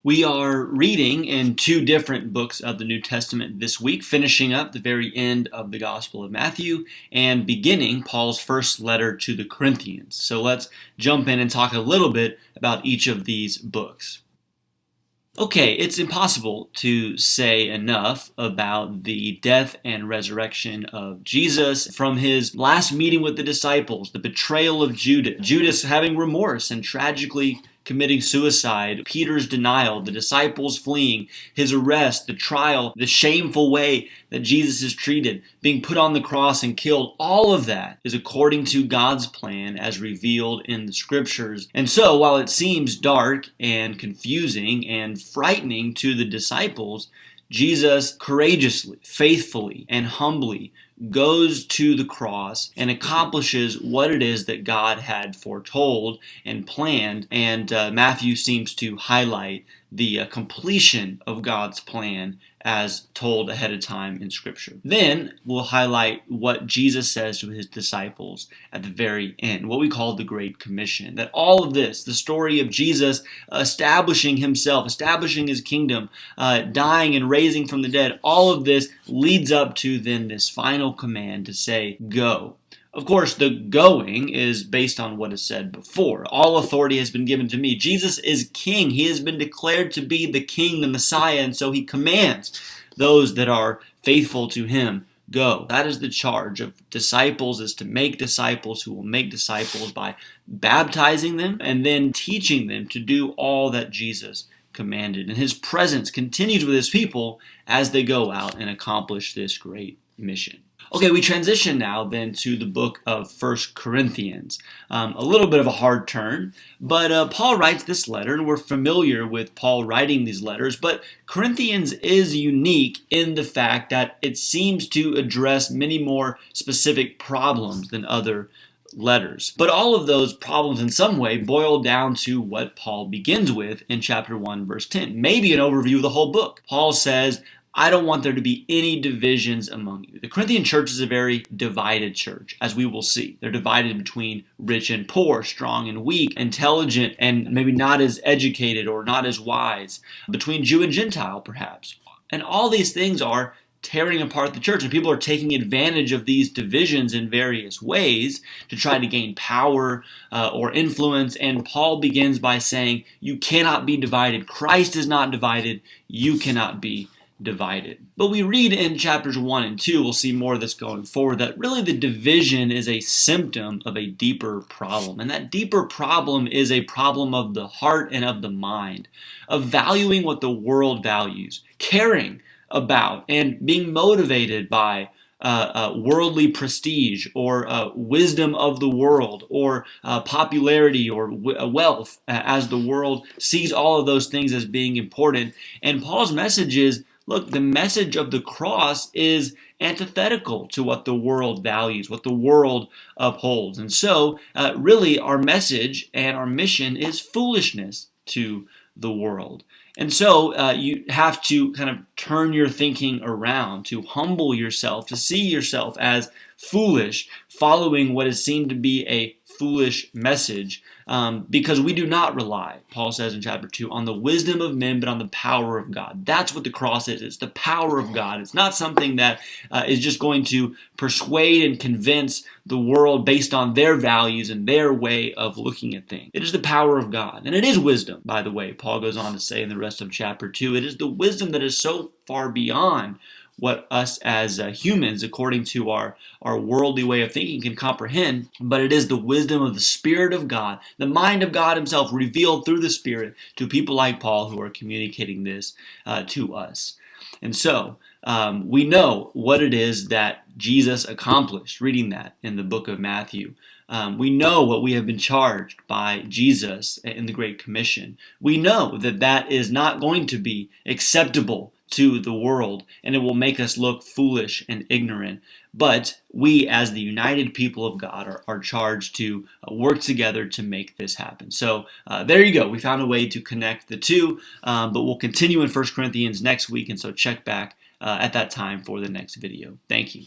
We are reading in two different books of the New Testament this week, finishing up the very end of the Gospel of Matthew and beginning Paul's first letter to the Corinthians. So let's jump in and talk a little bit about each of these books. Okay, it's impossible to say enough about the death and resurrection of Jesus, from his last meeting with the disciples, the betrayal of Judas having remorse and tragically committing suicide, Peter's denial, the disciples fleeing, his arrest, the trial, the shameful way that Jesus is treated, being put on the cross and killed. All of that is according to God's plan as revealed in the scriptures. And so, while it seems dark and confusing and frightening to the disciples, Jesus courageously, faithfully, and humbly goes to the cross and accomplishes what it is that God had foretold and planned, and Matthew seems to highlight the completion of God's plan as told ahead of time in Scripture. Then we'll highlight what Jesus says to his disciples at the very end, what we call the Great Commission. That all of this, the story of Jesus establishing himself, establishing his kingdom, dying and raising from the dead, all of this leads up to then this final command to say, go. Of course, the going is based on what is said before. All authority has been given to me. Jesus is king. He has been declared to be the king, the Messiah, and so he commands those that are faithful to him, go. That is the charge of disciples, is to make disciples who will make disciples by baptizing them and then teaching them to do all that Jesus commanded. And his presence continues with his people as they go out and accomplish this great mission. Okay, we transition now then to the book of 1Corinthians. A little bit of a hard turn, but Paul writes this letter, and we're familiar with Paul writing these letters, but Corinthians is unique in the fact that it seems to address many more specific problems than other letters. But all of those problems in some way boil down to what Paul begins with in chapter 1, verse 10. Maybe an overview of the whole book. Paul says, I don't want there to be any divisions among you. The Corinthian church is a very divided church, as we will see. They're divided between rich and poor, strong and weak, intelligent and maybe not as educated or not as wise, between Jew and Gentile, perhaps. And all these things are tearing apart the church, and people are taking advantage of these divisions in various ways to try to gain power or influence. And Paul begins by saying, you cannot be divided. Christ is not divided. You cannot be divided. But we read in chapters 1 and 2, we'll see more of this going forward, that really the division is a symptom of a deeper problem. And that deeper problem is a problem of the heart and of the mind, of valuing what the world values, caring about and being motivated by worldly prestige or wisdom of the world or popularity or wealth, as the world sees all of those things as being important. And Paul's message is, look, the message of the cross is antithetical to what the world values, what the world upholds. And so, really, our message and our mission is foolishness to the world. And so, you have to kind of turn your thinking around, to humble yourself, to see yourself as foolish, following what is seen to be a foolish message, because we do not rely, Paul says in chapter 2, on the wisdom of men, but on the power of God. That's what the cross is. It's the power of God. It's not something that is just going to persuade and convince the world based on their values and their way of looking at things. It is the power of God. And it is wisdom, by the way, Paul goes on to say in the rest of chapter 2. It is the wisdom that is so far beyond what us as humans, according to our worldly way of thinking, can comprehend. But it is the wisdom of the Spirit of God, the mind of God himself, revealed through the Spirit to people like Paul who are communicating this to us. And so we know what it is that Jesus accomplished, reading that in the book of Matthew. We know what we have been charged by Jesus in the Great Commission. We know that that is not going to be acceptable to the world, and it will make us look foolish and ignorant. But we, as the united people of God, are charged to work together to make this happen. So there you go. We found a way to connect the two, but we'll continue in 1 Corinthians next week, and so check back at that time for the next video. Thank you.